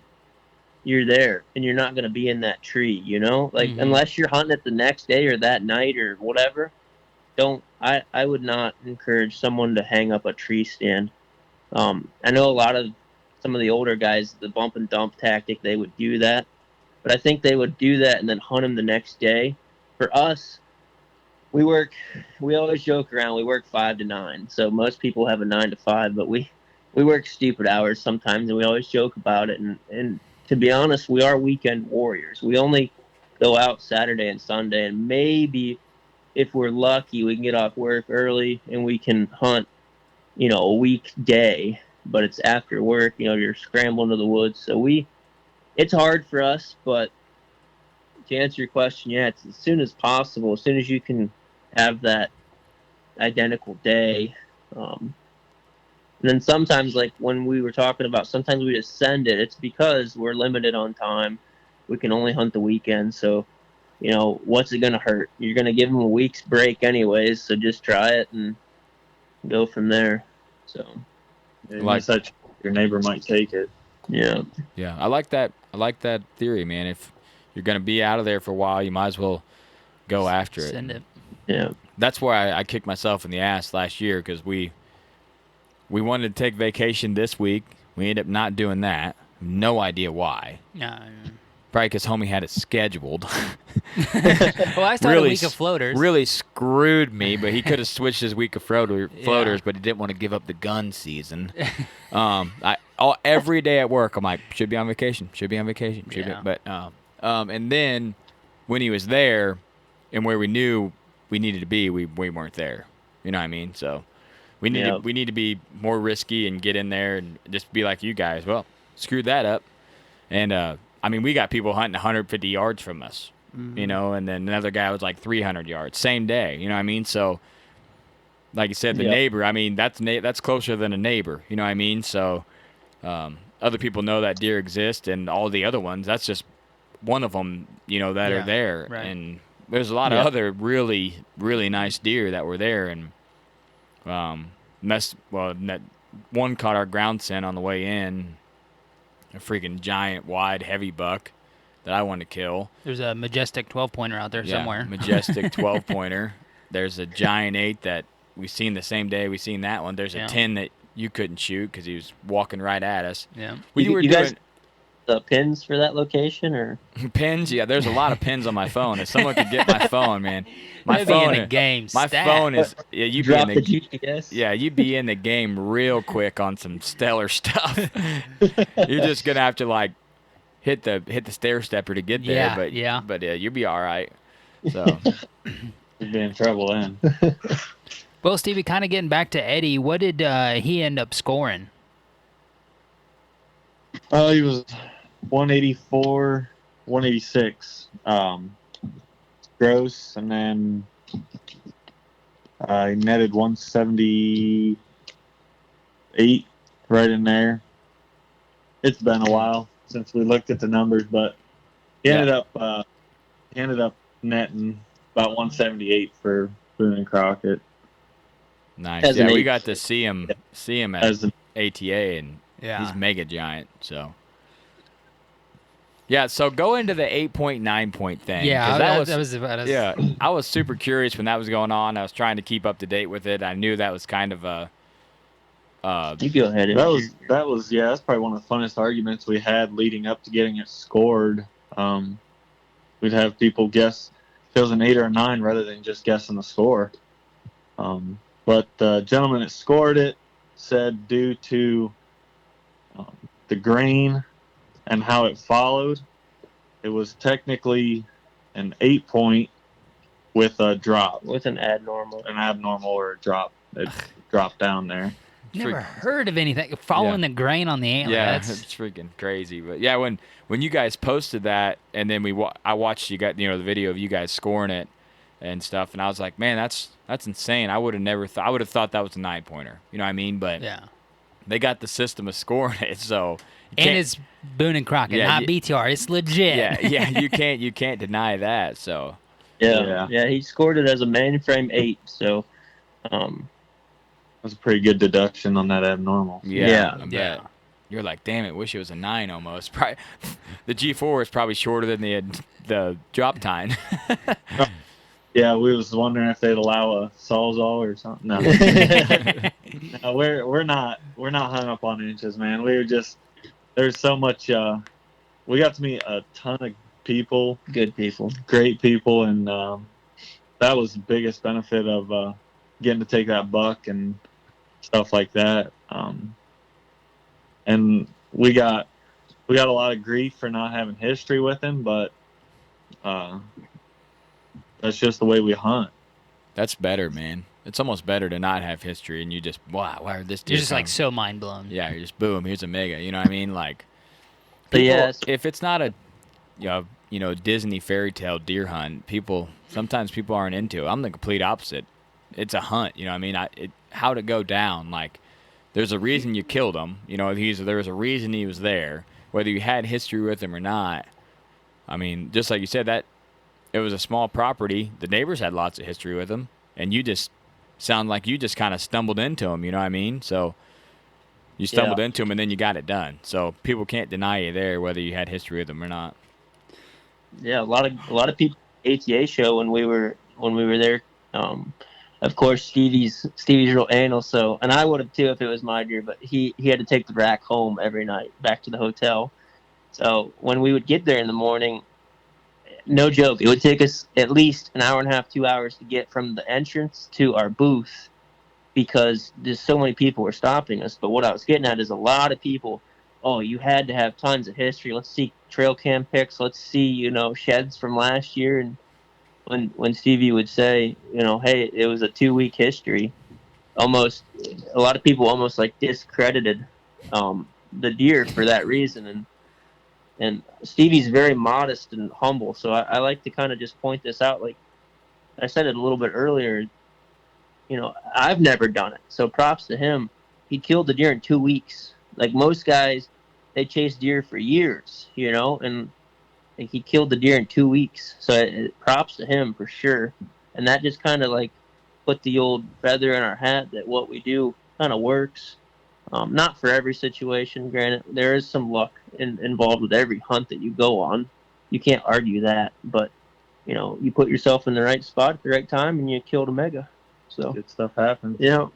you're there and you're not going to be in that tree, unless you're hunting it the next day or that night or whatever. I would not encourage someone to hang up a tree stand. I know a lot of some of the older guys, the bump and dump tactic, they would do that, but I think they would do that and then hunt them the next day. For us, we always joke around, we work 5 to 9. So most people have a 9 to 5, but we work stupid hours sometimes, and we always joke about it. And to be honest, we are weekend warriors. We only go out Saturday and Sunday, and maybe if we're lucky, we can get off work early and we can hunt, a weekday, but it's after work, you're scrambling to the woods. So it's hard for us, but to answer your question, it's as soon as possible, as soon as you can have that identical day. And then sometimes, like when we were talking about, sometimes we just send it. It's because we're limited on time. We can only hunt the weekend. So, what's it going to hurt? You're going to give them a week's break anyways. So just try it and go from there. So, like such, your neighbor might take it. Yeah. Yeah, I like that. I like that theory, man. If you're going to be out of there for a while, you might as well go after it. Send it. Yeah. That's why I kicked myself in the ass last year, because we wanted to take vacation this week. We ended up not doing that. No idea why. Probably because homie had it scheduled. Well, I started a week of floaters. Really screwed me, but he could have switched his week of floaters, but he didn't want to give up the gun season. Every day at work, I'm like, should be on vacation. But and then when he was there and where we knew we needed to be, we weren't there. You know what I mean? So we need to be more risky and get in there and just be like you guys. Well, screwed that up. And we got people hunting 150 yards from us, and then another guy was like 300 yards, same day. You know what I mean? So like you said, the neighbor. I mean, that's closer than a neighbor. You know what I mean? So other people know that deer exists, and all the other ones. That's just one of them. You know that are there, right. and there's a lot of other really really nice deer that were there, and that one caught our ground scent on the way in. A freaking giant, wide, heavy buck that I wanted to kill. There's a majestic 12-pointer out there somewhere. Majestic 12-pointer. There's a giant 8 that we seen the same day we seen that one. There's a 10 that you couldn't shoot because he was walking right at us. Yeah. You guys the pins for that location or pins? Yeah, there's a lot of pins on my phone. If someone could get my phone, man. My phone in the game. My phone is you'd be in the GPS. Yeah, you'd be in the game real quick on some stellar stuff. You're just gonna have to like hit the stair stepper to get there. But you'll be all right. So you'd be in trouble then. Well, Stevie, kind of getting back to Eddie, what did he end up scoring? He was 184, 186 gross, and then he netted 178 right in there. It's been a while since we looked at the numbers, but he ended up netting about 178 for Boone and Crockett. Nice. Yeah, we got to see him at ATA, and he's mega giant. So so go into the 8.9 point thing. Yeah, that was about us. Yeah, I was super curious when that was going on. I was trying to keep up to date with it. I knew that was kind of a. You go ahead. That's probably one of the funnest arguments we had leading up to getting it scored. We'd have people guess if it was an 8 or a 9 rather than just guessing the score. But the gentleman that scored it said due to the grain and how it followed, it was technically an 8 point with a drop. With an abnormal. Or a drop. It dropped down there. Never heard of anything following the grain on the antler. Yeah, it's freaking crazy. But yeah, when you guys posted that, and then I watched the video of you guys scoring it and stuff, and I was like, man, that's insane. I would have never thought. I would have thought that was a 9-pointer. You know what I mean? But they got the system of scoring it, so. And it's Boone and Crockett, not BTR. It's legit. Yeah, you can't deny that. So. Yeah, he scored it as a mainframe 8. So. That's a pretty good deduction on that abnormal. Yeah. You're like, damn it, wish it was a 9 almost. Probably, the G4 is probably shorter than the drop time. Yeah, we was wondering if they'd allow a sawzall or something. No, no, we're not hung up on inches, man. We were just there's so much. We got to meet a ton of people, good people, great people, and that was the biggest benefit of getting to take that buck and stuff like that. And we got a lot of grief for not having history with him, but that's just the way we hunt. That's better, man. It's almost better to not have history and you just, wow, why are this deer You're just like so mind blown. Yeah, you're just boom, here's a mega. You know what I mean? Like, people, if it's not a Disney fairy tale deer hunt, sometimes people aren't into it. I'm the complete opposite. It's a hunt, you know what I mean? How to go down, like, there's a reason you killed him. You know, there was a reason he was there, whether you had history with him or not. I mean, just like you said, that it was a small property. The neighbors had lots of history with him, and you just sound like you just kind of stumbled into him. You know what I mean? So you stumbled into him, and then you got it done. So people can't deny you there, whether you had history with him or not. Yeah, a lot of people ATA show when we were there. Of course, Stevie's real anal. So, and I would have too if it was my deer, but he had to take the rack home every night back to the hotel. So when we would get there in the morning, no joke, it would take us at least an hour and a half, 2 hours to get from the entrance to our booth because there's so many people were stopping us. But what I was getting at is a lot of people. Oh, you had to have tons of history. Let's see trail cam pics. Let's see, sheds from last year. And when Stevie would say, hey, it was a 2-week history, almost a lot of people almost like discredited the deer for that reason. And Stevie's very modest and humble, so I like to kind of just point this out. Like I said it a little bit earlier, I've never done it. So props to him. He killed the deer in 2 weeks. Like most guys, they chase deer for years, and like, he killed the deer in 2 weeks. So props to him for sure. And that just kind of like put the old feather in our hat that what we do kind of works. Not for every situation, granted. There is some luck involved with every hunt that you go on. You can't argue that. But, you put yourself in the right spot at the right time and you killed a mega. So Good stuff happens. Yeah,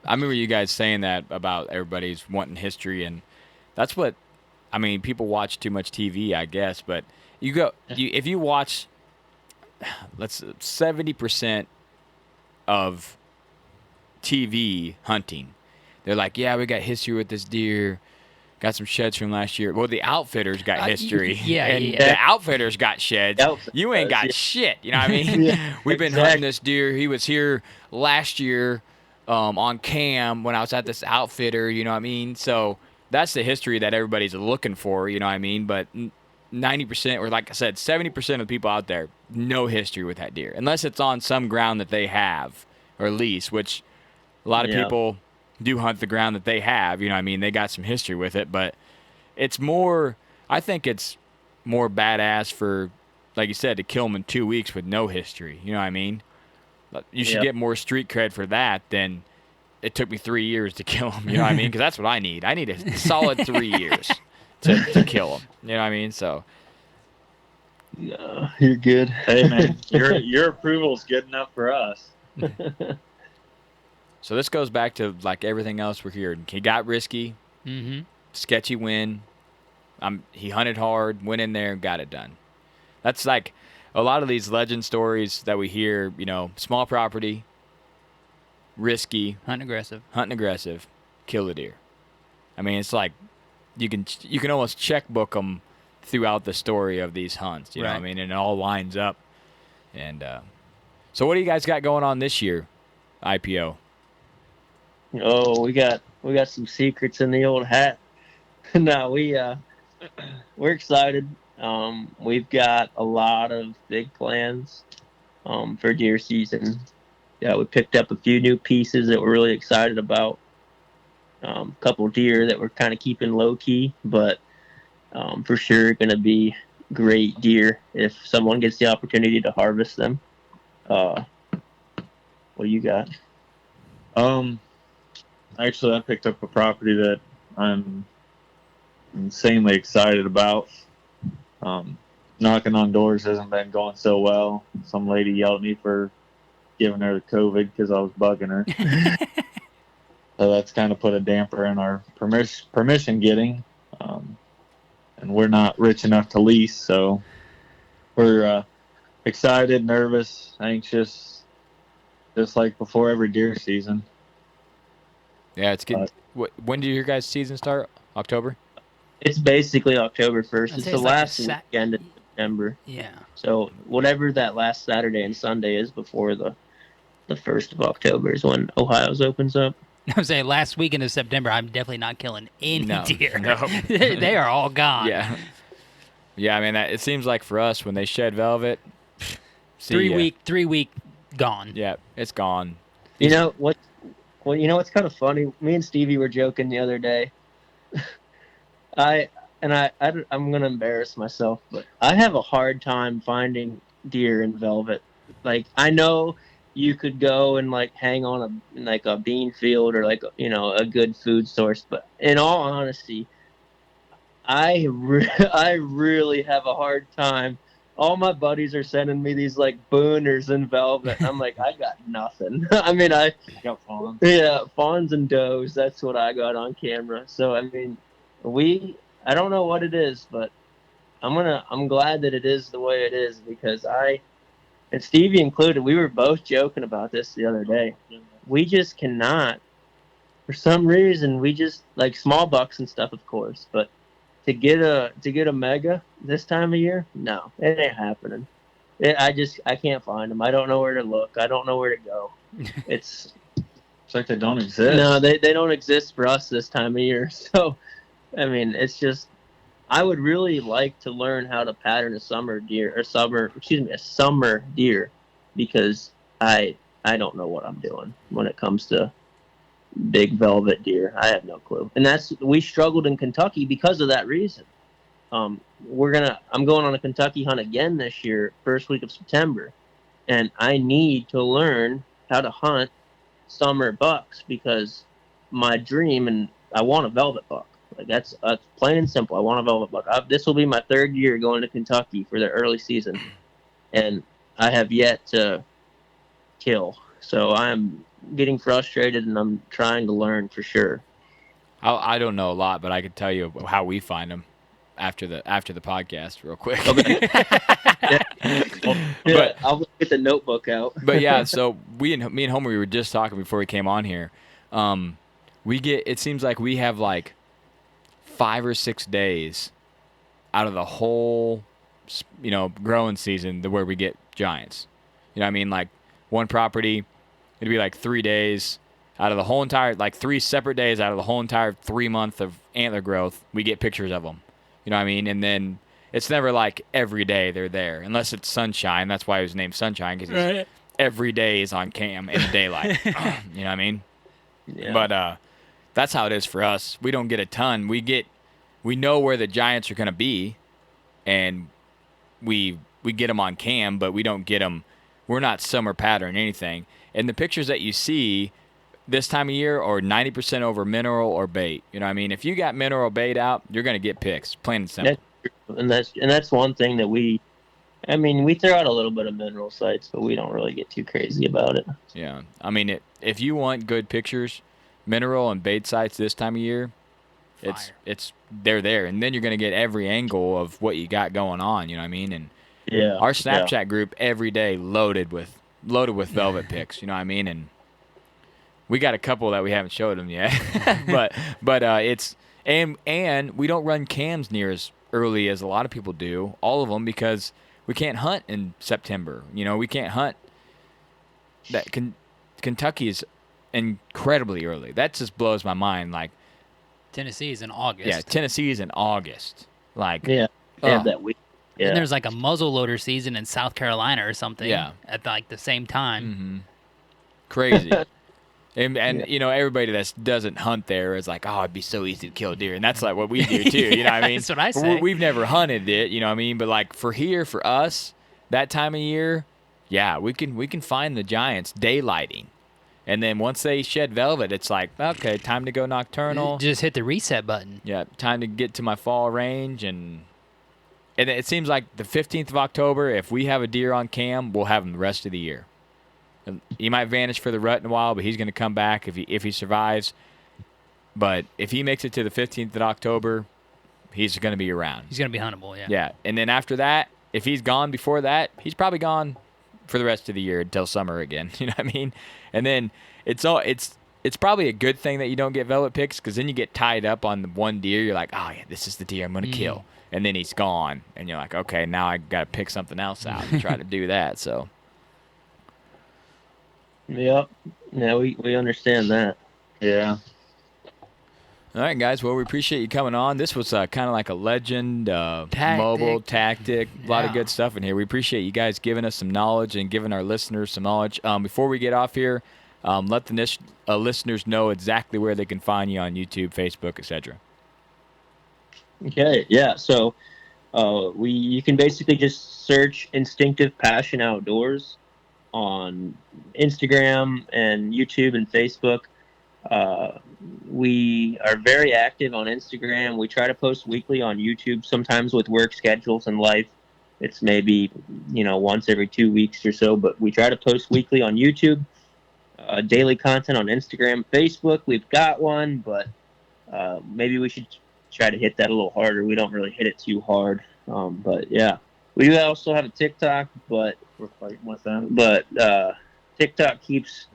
I remember you guys saying that about everybody's wanting history, and that's what, I mean, people watch too much TV, I guess, but if you watch, 70% of TV hunting, they're like, yeah, we got history with this deer, got some sheds from last year. Well, the outfitters got history. The outfitters got sheds. You ain't got shit. You know what I mean? We've been hunting this deer. He was here last year on cam when I was at this outfitter. You know what I mean? So that's the history that everybody's looking for. You know what I mean? But 90%, or like I said, 70% of the people out there, no history with that deer. Unless it's on some ground that they have or lease, which a lot of people do hunt the ground that they have, you know what I mean? They got some history with it, but it's more, I think it's more badass for, like you said, to kill them in 2 weeks with no history, you know what I mean? You should get more street cred for that than it took me 3 years to kill them, you know what I mean? Because that's what I need. I need a solid 3 years to kill them, you know what I mean? So. No, you're good. Hey, man, your approval's good enough for us. So this goes back to like everything else we're hearing. He got risky, sketchy win. He hunted hard, went in there, and got it done. That's like a lot of these legend stories that we hear. Small property, risky, hunting aggressive, kill a deer. I mean, it's like you can almost checkbook them throughout the story of these hunts. You know what I mean? And it all lines up. And so, what do you guys got going on this year? IPO. Oh, we got some secrets in the old hat. No, we're excited. We've got a lot of big plans for deer season. Yeah, we picked up a few new pieces that we're really excited about. A couple deer that we're kind of keeping low key, but for sure going to be great deer if someone gets the opportunity to harvest them. What do you got? Actually, I picked up a property that I'm insanely excited about. Knocking on doors hasn't been going so well. Some lady yelled at me for giving her the COVID because I was bugging her. So that's kind of put a damper in our permission getting. And we're not rich enough to lease, so we're excited, nervous, anxious, just like before every deer season. Yeah, it's getting. When do your guys' season start? October? It's basically October 1st. It's the last weekend of September. Yeah. So whatever that last Saturday and Sunday is before the 1st of October is when Ohio's opens up. I was saying last weekend of September, I'm definitely not killing any deer. No. They are all gone. Yeah. Yeah, I mean, it seems like for us, when they shed velvet, 3 week gone. Yeah, it's gone. You know what? Well, you know what's kind of funny? Me and Stevie were joking the other day. I'm gonna embarrass myself, but I have a hard time finding deer in velvet. Like, I know you could go and like hang on a bean field or like a good food source, but in all honesty, I really have a hard time. All my buddies are sending me these like booners in velvet. I'm like, I got nothing. I mean, I got fawns. Yeah, fawns and does. That's what I got on camera. So I mean, I don't know what it is, but I'm glad that it is the way it is, because and Stevie included, we were both joking about this the other day. We just cannot, for some reason, we just like small bucks and stuff, of course, but to get a mega this time of year, no, it ain't happening. I can't find them. I don't know where to look. I don't know where to go. It's like they don't exist. No, they don't exist for us this time of year. So, I mean, it's just, I would really like to learn how to pattern a summer deer, because I I don't know what I'm doing when it comes to big velvet deer. I have no clue. And we struggled in Kentucky because of that reason. I'm going on a Kentucky hunt again this year, first week of September, and I need to learn how to hunt summer bucks because my dream, and I want a velvet buck. Like that's plain and simple. I want a velvet buck. This will be my 3rd year going to Kentucky for the early season, and I have yet to kill. So I'm getting frustrated, and I'm trying to learn for sure. I don't know a lot, but I can tell you how we find them after the podcast, real quick. Okay. But I'll get the notebook out. But yeah, so me and Homer, we were just talking before we came on here. It seems like we have like 5 or 6 days out of the whole, growing season where we get giants. You know what I mean? Like one property, it'd be like 3 days out of the whole entire, like 3 separate days out of the whole entire 3 month of antler growth, we get pictures of them. You know what I mean? And then it's never like every day they're there, unless it's Sunshine. That's why he was named Sunshine, because every day is on cam in the daylight. You know what I mean? Yeah. But that's how it is for us. We don't get a ton. We know where the giants are going to be, and we get them on cam, but we don't get them. We're not summer pattern anything. And the pictures that you see this time of year are 90% over mineral or bait. You know what I mean? If you got mineral bait out, you're going to get pics, plain and simple. That's one thing that we throw out a little bit of mineral sites, but we don't really get too crazy about it. Yeah. I mean, if you want good pictures, mineral and bait sites this time of year, they're there. And then you're going to get every angle of what you got going on, you know what I mean? And our Snapchat group every day loaded with velvet pics, you know what I mean? And we got a couple that we haven't showed them yet. but it's and we don't run cams near as early as a lot of people do, all of them, because we can't hunt in September. We can't hunt. Kentucky is incredibly early. That just blows my mind. Like Tennessee is in August. Yeah, Tennessee is in August. Like that week. Yeah. And there's like a muzzleloader season in South Carolina or something. Yeah. At like the same time. Mm-hmm. Crazy. And everybody that doesn't hunt there is like, oh, it'd be so easy to kill deer. And that's like what we do too, you know what I mean? That's what I say. We've never hunted it, you know what I mean? But like for us, that time of year, yeah, we can find the giants daylighting. And then once they shed velvet, it's like, okay, time to go nocturnal. Just hit the reset button. Yeah, time to get to my fall range. And it seems like the 15th of October, if we have a deer on cam, we'll have him the rest of the year. He might vanish for the rut in a while, but he's going to come back if he survives. But if he makes it to the 15th of October, he's going to be around. He's going to be huntable, yeah. Yeah, and then after that, if he's gone before that, he's probably gone for the rest of the year until summer again. You know what I mean? And then it's probably a good thing that you don't get velvet pics, because then you get tied up on the one deer. You're like, oh yeah, this is the deer I'm going to kill, and then he's gone, and you're like, okay, now I got to pick something else out and try to do that. So. Yep. Yeah, we understand that. Yeah. All right, guys. Well, we appreciate you coming on. This was kind of like a legend, mobile tactic, a lot of good stuff in here. We appreciate you guys giving us some knowledge and giving our listeners some knowledge. Before we get off here, let the listeners know exactly where they can find you on YouTube, Facebook, etc. Okay. Yeah. So you can basically just search Instinctive Passion Outdoors on Instagram and YouTube and Facebook. We are very active on Instagram. We try to post weekly on YouTube. Sometimes with work schedules and life, it's maybe once every 2 weeks or so, but we try to post weekly on YouTube. Daily content on Instagram, Facebook. We've got one, but maybe we should try to hit that a little harder. We don't really hit it too hard, but yeah. We also have a TikTok, but we're fighting with them. But TikTok keeps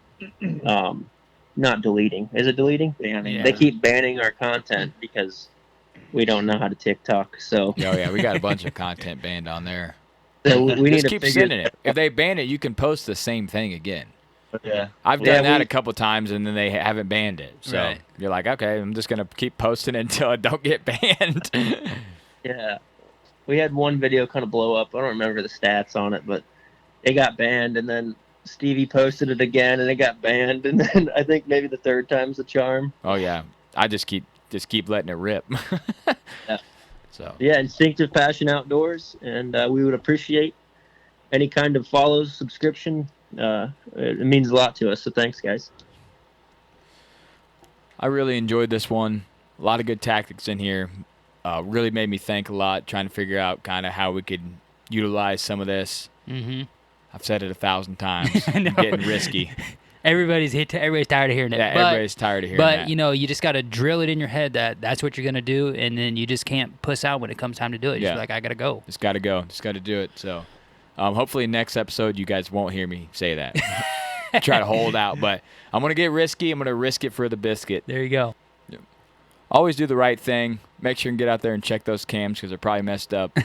not deleting. Is it deleting? Banning. Yeah. They keep banning our content because we don't know how to TikTok. So. Oh yeah, we got a bunch of content banned on there. So we need just to keep sending it. If they ban it, you can post the same thing again. Yeah. I've done that a couple times, and then they haven't banned it. So you're like, okay, I'm just gonna keep posting it until I don't get banned. Yeah. We had one video kind of blow up. I don't remember the stats on it, but it got banned, and then Stevie posted it again, and it got banned. And then I think maybe the third time's the charm. Oh yeah, I just keep letting it rip. Yeah. So Yeah, Instinctive Passion Outdoors, and we would appreciate any kind of follow, subscription. It means a lot to us. So thanks, guys. I really enjoyed this one. A lot of good tactics in here. Really made me think a lot, trying to figure out kind of how we could utilize some of this. Mm-hmm. I've said it 1,000 times. I know. Getting risky. Everybody's tired of hearing it. Yeah, everybody's tired of hearing that. But, you just got to drill it in your head that that's what you're going to do, and then you just can't puss out when it comes time to do it. You're just like, I got to go. Just got to go. Just got to do it. So hopefully next episode you guys won't hear me say that. Try to hold out. But I'm going to get risky. I'm going to risk it for the biscuit. There you go. Always do the right thing. Make sure and get out there and check those cams because they're probably messed up.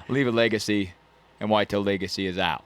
Leave a legacy, and Whitetail Legacy is out.